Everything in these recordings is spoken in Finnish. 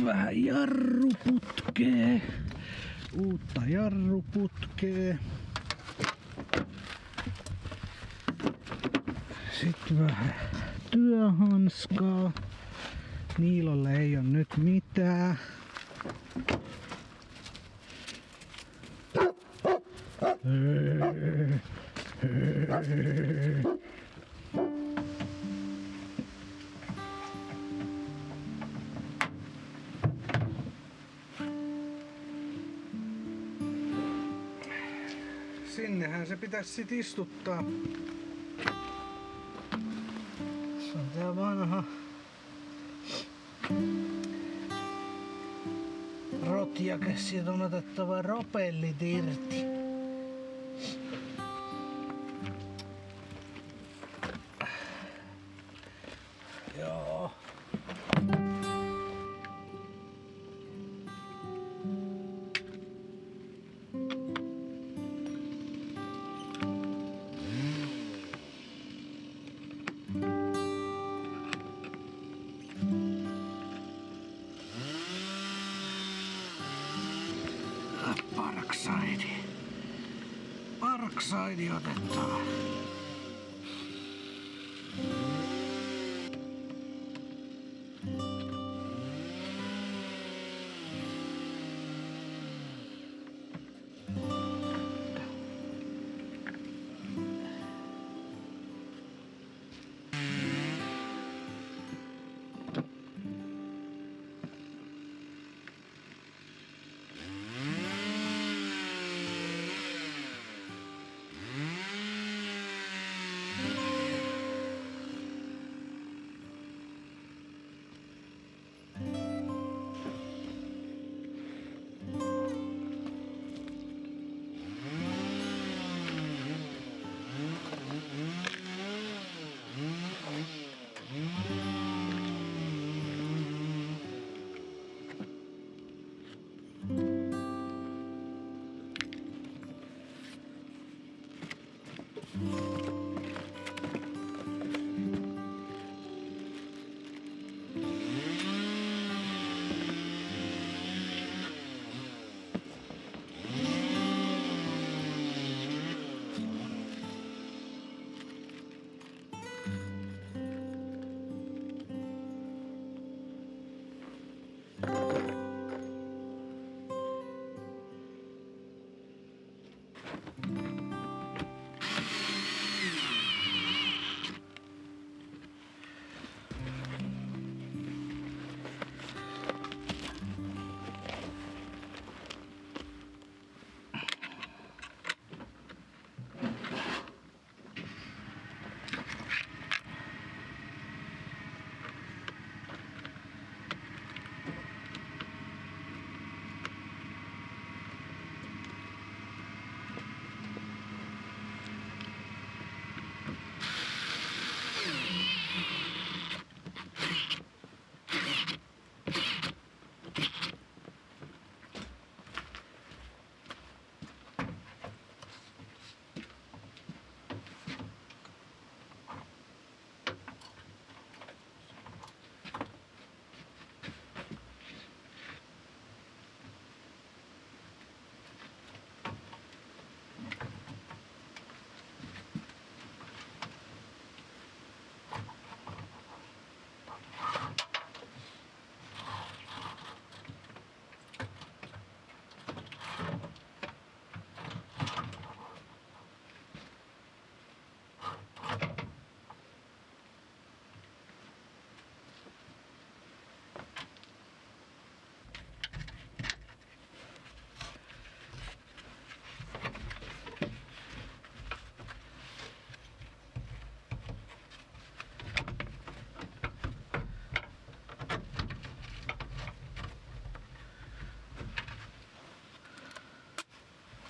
vähän jarruputkea. Uutta jarruputkea. Sitten vähän työhanskaa. Niilolle ei oo nyt mitään. Sinnehän se pitäisi sit istuttaa. Se on tää vanha rotjake, siitä on otettava ropellit irti. Joo. Parkside otettava.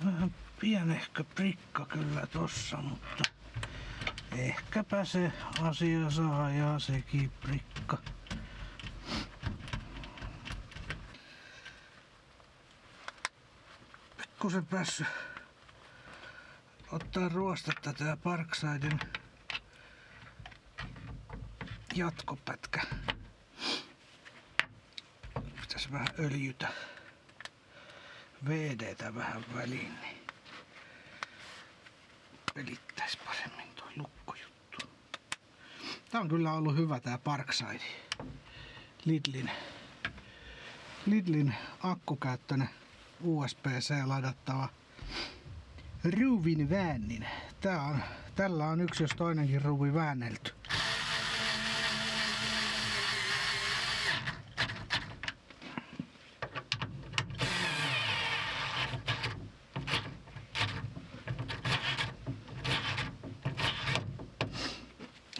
Vähän pienehkö prikka kyllä tossa, mutta ehkäpä se asia saa ajaa sekin prikka. Pikkusen päässyt ottaa ruostetta tää Parksiden jatkopätkä. Pitäis Pitäis vähän öljytä VDtä vähän väliin, niin pelittäis paremmin tuo lukkojuttu. Tää on kyllä ollut hyvä tää Parkside. Lidlin akkukäyttöinen USB-C ladattava ruuvin väännin. Tällä on yksi jos toinenkin ruuvi väännelty.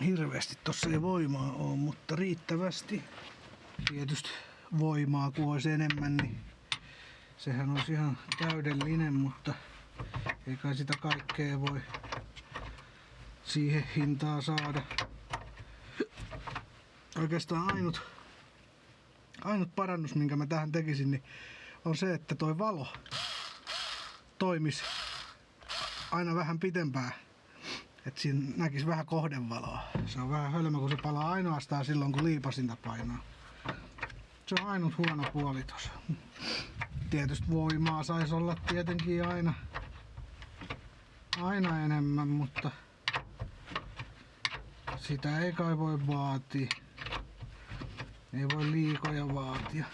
Hirveästi tossa ei voimaa oo, mutta riittävästi. Tietysti voimaa kun olisi enemmän, niin sehän olisi ihan täydellinen, mutta ei kai sitä kaikkea voi siihen hintaan saada. Oikeastaan ainut parannus minkä mä tähän tekisin, niin on se, että toi valo toimisi aina vähän pitempään. Että siinä näkisi vähän kohdevaloa. Se on vähän hölmö, kun se palaa ainoastaan silloin, kun liipasinta painaa. Se on ainut huono puoli tossa. Tietysti voimaa saisi olla tietenkin aina enemmän, mutta sitä ei kai voi vaatia. Ei voi liikoja vaatia.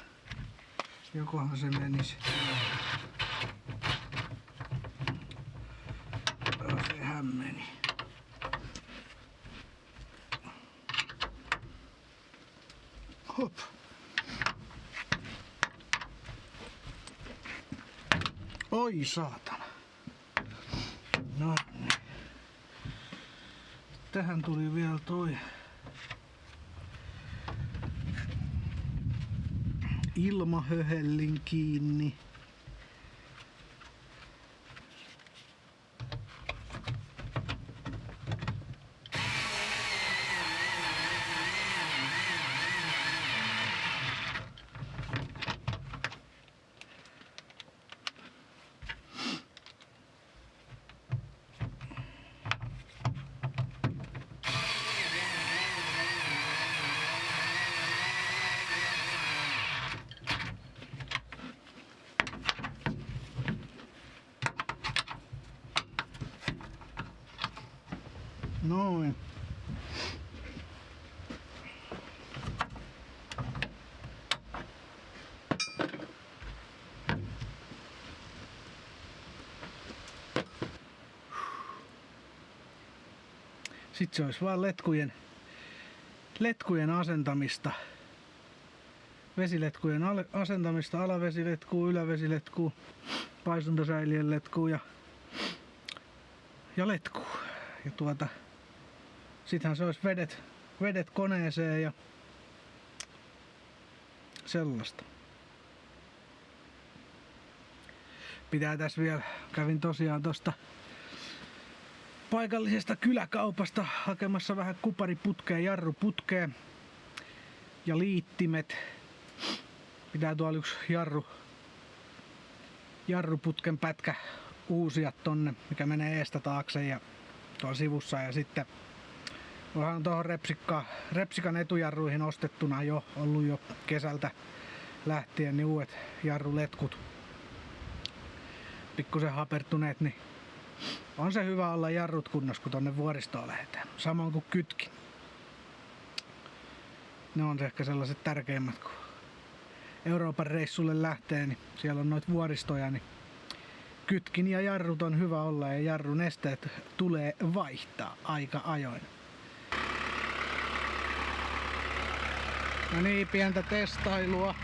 Jokohan se menisi. Sehän meni. Hop. Oi saatana. No niin. Tähän tuli vielä toi ilmahöhellin kiinni. Noin. Sitten se olisi vaan letkujen asentamista. Vesiletkujen asentamista, alavesiletkuun, ylävesiletkuun, paisuntasäilien letkuun ja letkuun. Ja sittenhän se olisi vedet koneeseen ja sellaista. Pitää tässä vielä, kävin tosiaan tosta paikallisesta kyläkaupasta hakemassa vähän kupariputkea, jarruputkea ja liittimet. Pitää tuolla yksi jarruputken pätkä uusia tonne, mikä menee eestä taakse ja tuolla sivussa, ja sitten onhan tuohon repsikan etujarruihin ostettuna ollut jo kesältä lähtien niin uudet jarruletkut pikkusen hapertuneet, niin on se hyvä olla jarrut kunnossa, kun tonne vuoristoon lähdetään. Samoin kuin kytkin. Ne on ehkä sellaiset tärkeimmät, kun Euroopan reissulle lähtee, niin siellä on noita vuoristoja, niin kytkin ja jarrut on hyvä olla ja jarrun esteet tulee vaihtaa aika ajoin. No niin, pientä testailua.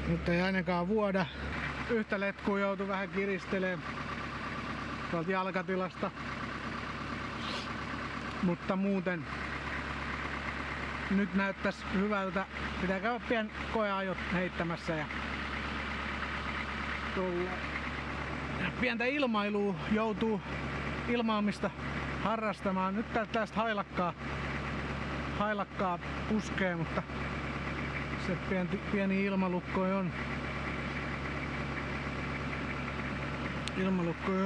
Nyt ei ainakaan vuoda. Yhtä letkua joutui vähän kiristelemään tuolta jalkatilasta. Mutta muuten nyt näyttäisi hyvältä. Pitää käydä pian koeajot heittämässä ja pientä ilmailua joutuu ilmaamista harrastamaan. Nyt tästä hailakkaa puskee, mutta se pieni ilmalukko on.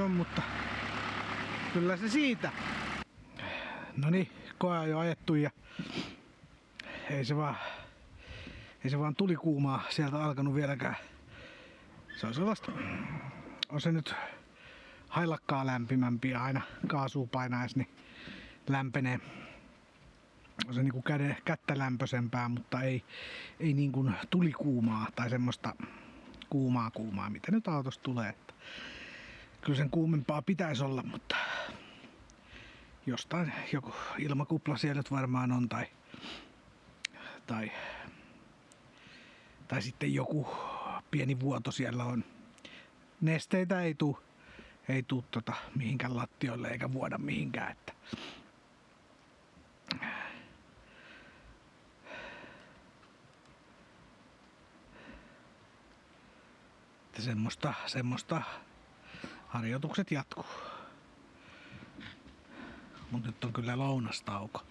Mutta kyllä se siitä. Noniin, koeajo ajettu ja ei se vaan tuli kuumaa sieltä alkanut vieläkään. Se on sellaista, on se nyt hailakkaa lämpimämpiä aina kaasua painaes, niin lämpenee. On se niinku kättä lämpöisempää, mutta ei niinku tulikuumaa tai semmoista kuumaa, mitä nyt autosta tulee. Että kyllä sen kuumempaa pitäisi olla, mutta jostain joku ilmakupla siellä nyt varmaan on tai sitten joku pieni vuoto siellä on. Nesteitä ei tuu mihinkään lattioille eikä vuoda mihinkään. Että semmoista harjoitukset jatkuu. Mut nyt on kyllä lounastauko.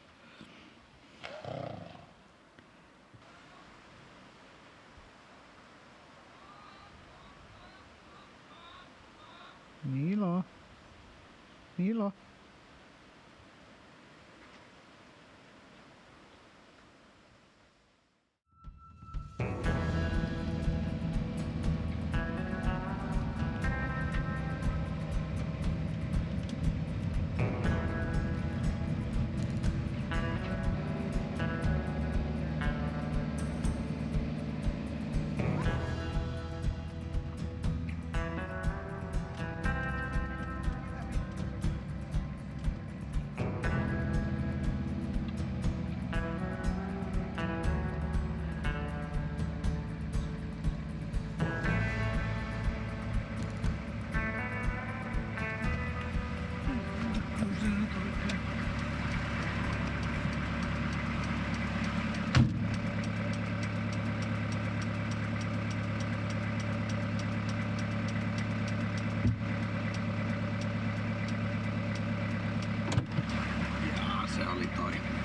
Nilo.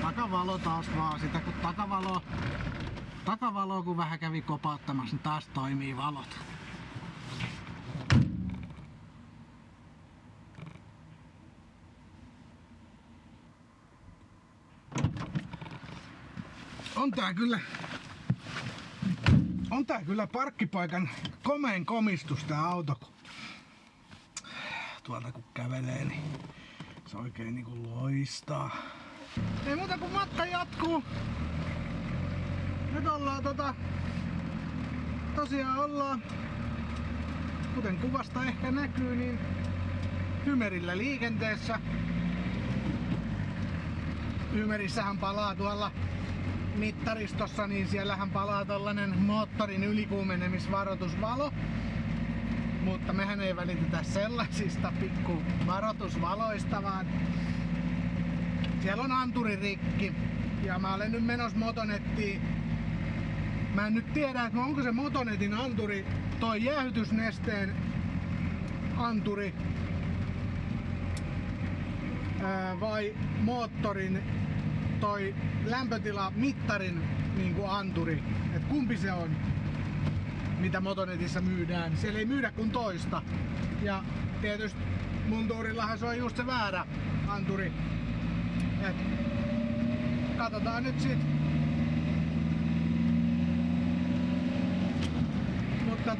Takavalo taas vaan, sitä kun takavalo kun vähän kävi kopauttamassa, niin taas toimii valot. On tää kyllä parkkipaikan komein komistus tää auto. Tuolta kun kävelee, niin se oikein niinku loistaa. Ei muuta kuin matka jatkuu. Nyt ollaan tosiaan kuten kuvasta ehkä näkyy, niin Hymerillä liikenteessä. Hymerissähän palaa tuolla mittaristossa, niin siellähän palaa tällainen moottorin ylikuumenemisvaroitusvalo. Mutta mehän ei välitetä sellaisista pikku varoitusvaloista, vaan siellä on anturi rikki ja mä olen nyt menossa Motonettiin. Mä en nyt tiedä, että onko se Motonetin anturi toi jäähytysnesteen anturi vai moottorin toi lämpötilamittarin niinku anturi. Et kumpi se on, mitä Motonetissa myydään. Siellä ei myydä kuin toista. Ja tietysti mun tuurillahan se on just se väärä anturi. Et katsotaan nyt sit. Mutta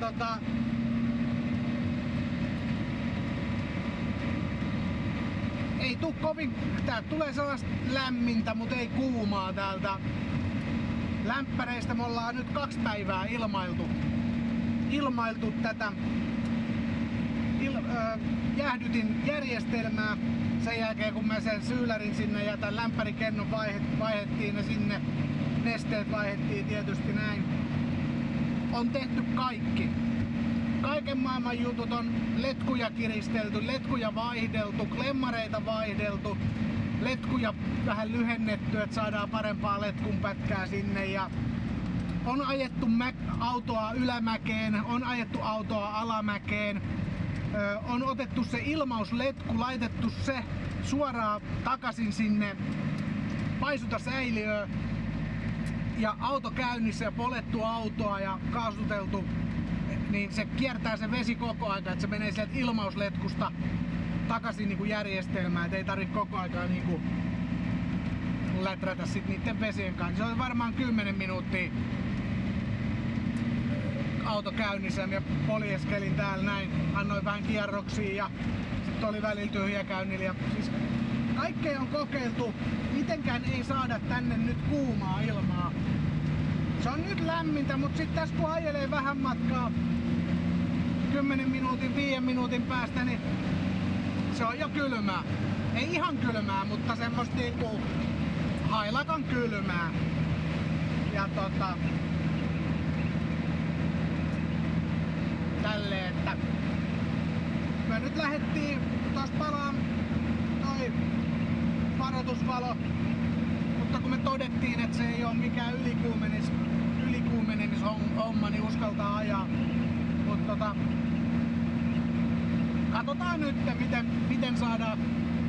ei tuu kovin, tää tulee sellaista lämmintä, mutta ei kuumaa täältä. Lämpäreistä me ollaan nyt 2 päivää ilmailtu tätä jäähdytin järjestelmää. Sen jälkeen kun mä sen syylärin sinne ja tän lämpärikennon vaihdettiin ja sinne nesteet vaihdettiin tietysti näin. On tehty kaikki. Kaiken maailman jutut on letkuja kiristelty, letkuja vaihdeltu, klemmareita vaihdeltu, letkuja vähän lyhennetty, että saadaan parempaa letkun pätkää sinne. Ja on ajettu autoa ylämäkeen, on ajettu autoa alamäkeen. On otettu se ilmausletku, laitettu se suoraan takaisin sinne paisutasäiliöön ja auto käynnissä ja polettu autoa ja kaasuteltu, niin se kiertää se vesi koko aika, että se menee sieltä ilmausletkusta takaisin niin kuin järjestelmään, et ei tarvitse koko aikaa niin kuin läträtä sit niitten vesien kanssa. Se oli varmaan 10 minuuttia auto käynnissä ja poljeskelin täällä näin, annoin vähän kierroksia ja sitten oli välillä tyhjäkäynnillä. Ja siis kaikkea on kokeiltu, mitenkään ei saada tänne nyt kuumaa ilmaa. Se on nyt lämmintä, mutta sitten tässä kun ajelee vähän matkaa 10 minuutin, 5 minuutin päästä, niin se on jo kylmää. Ei ihan kylmää, mutta semmoista niinku hailakan kylmää. Ja tälleen, että me nyt lähdettiin, tos palaa toi varoitusvalo, mutta kun me todettiin, että se ei ole mikään ylikuumenемishomma, niin uskaltaa ajaa. Mutta katsotaan nyt, miten saadaan.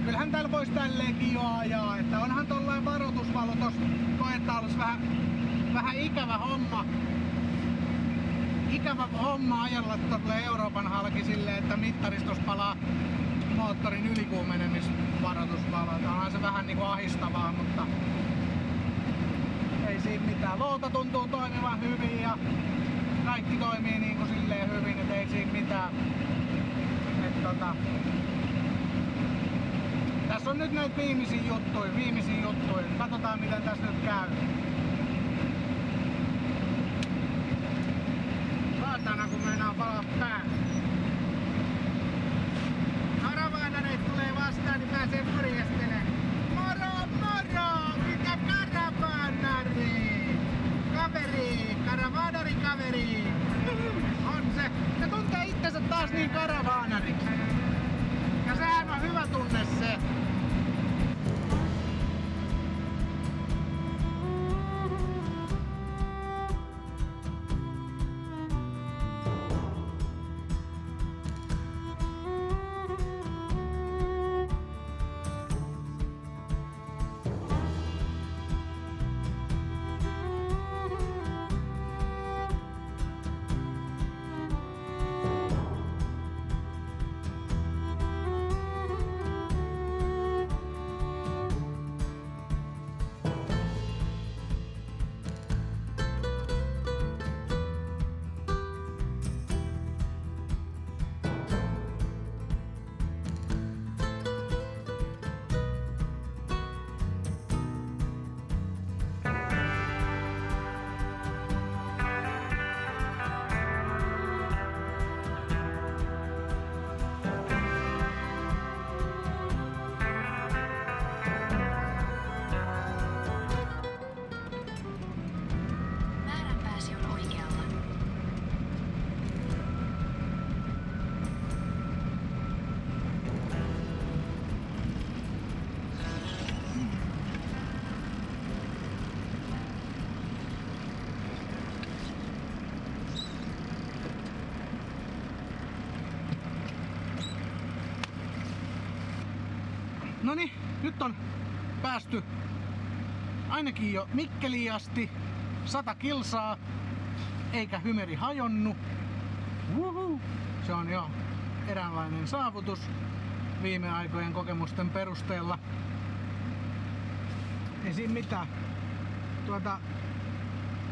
Kyllähän täällä voisi tälleenkin jo ajaa, että onhan tollain varoitusvalo tossa koettaa olisi vähän ikävä homma ajalla tuolle Euroopan halki silleen, että mittaristos palaa moottorin ylikuumenemisvaroitusvalo. Onhan se vähän niinku ahistavaa, mutta ei siinä mitään. Louta tuntuu toimivan hyvin ja kaikki toimii niinku silleen hyvin, et ei siinä mitään. Tässä on nyt näitä viimeisiä juttuja. Katsotaan miten tässä nyt käy. Saatana kun meinaa palaa pää. Karavaanareet tulee vastaan, niin pääsee purjesteleen. Moro! Mitä karavaanari? Karavaanari. On se. Se tuntee itsensä taas niin karavaanariksi. Ja sehän on hyvä tunne se. Noniin, nyt on päästy ainakin jo Mikkeliin asti 100 kilsaa, eikä hymeri hajonnut. Woohoo! Se on jo eräänlainen saavutus viime aikojen kokemusten perusteella. Ei siinä mitään.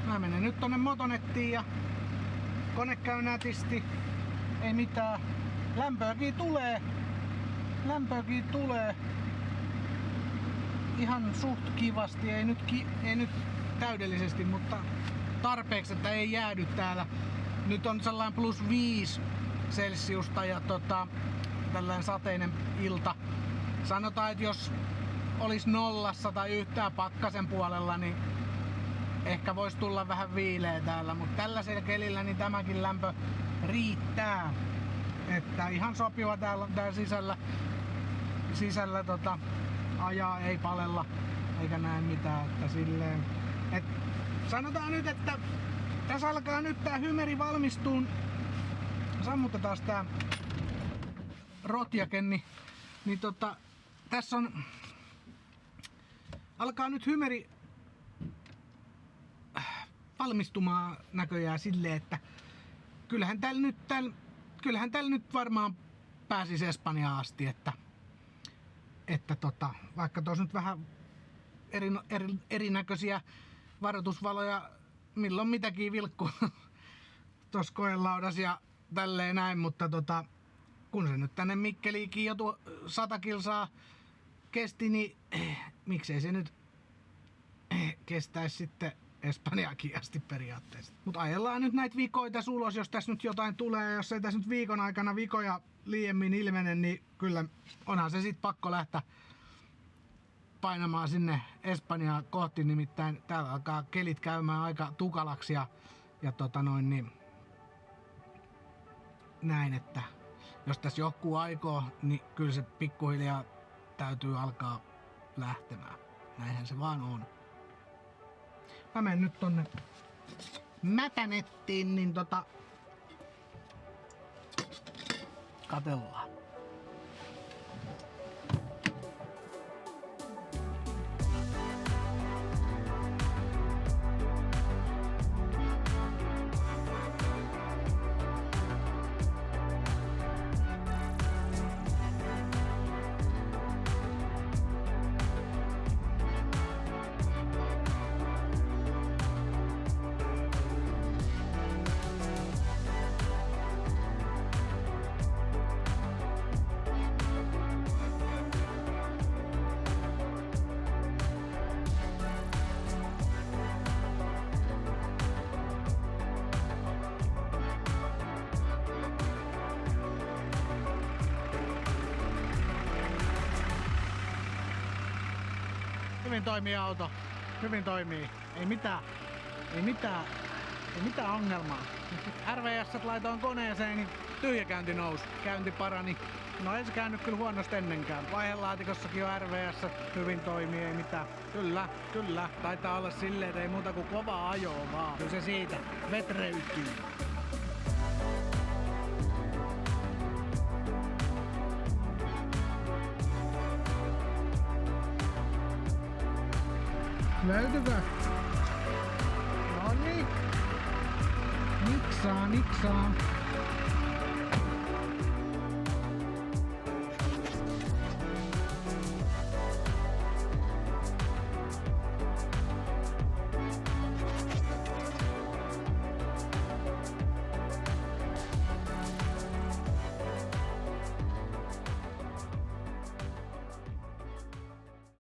Mä menen nyt tonne motonettiin ja kone käy nätisti. Ei mitään. Lämpöäkin tulee. Ihan suht kivasti, ei nyt täydellisesti, mutta tarpeeksi, että ei jäädy täällä. Nyt on sellainen +5 celsiusta ja tällainen sateinen ilta. Sanotaan, että jos olisi 0 tai yhtään pakkasen puolella, niin ehkä voisi tulla vähän viileä täällä, mutta tällaisella kelillä niin tämäkin lämpö riittää. Että ihan sopiva täällä sisällä ajaa, ei palella eikä näe mitään, että silleen. Sanotaan nyt, että tässä alkaa nyt tää hymeri valmistuun. Sammutetaan tää rotjake, niin tässä on alkaa nyt hymeri valmistumaan näköjään silleen, että kyllähän täällä nyt varmaan pääsisi Espanjaan asti, että vaikka tuossa nyt vähän erinäköisiä varoitusvaloja, milloin mitäkin vilkkuu tuossa koelaudas ja tälleen näin, mutta kun se nyt tänne Mikkeliinkin jo 100 kilsaa kesti, niin miksei se nyt kestäisi sitten Espanjaakin asti periaatteessa. Mutta ajellaan nyt näitä vikoja tässä ulos, jos tässä nyt jotain tulee. Jos ei tässä nyt viikon aikana vikoja liiemmin ilmene, niin kyllä onhan se sitten pakko lähteä painamaan sinne Espanjaa kohti. Nimittäin täällä alkaa kelit käymään aika tukalaksi ja niin näin, että jos tässä joku aikoo, niin kyllä se pikkuhiljaa täytyy alkaa lähtemään. Näinhän se vaan on. Mä menen nyt tonne mätänettiin, niin katellaan. Hyvin toimii auto. Hyvin toimii. Ei mitään ongelmaa. RVS laitoin koneeseen, niin tyhjäkäynti nousi. Käynti parani. No ei se käynyt kyllä huonosti ennenkään. Vaihelaatikossakin on RVS. Hyvin toimii, ei mitään. Kyllä. Taitaa olla silleen, että ei muuta kuin kovaa ajoa vaan. Kyllä se siitä vetreytyy. Löytyykö? Noniin. Niksaa.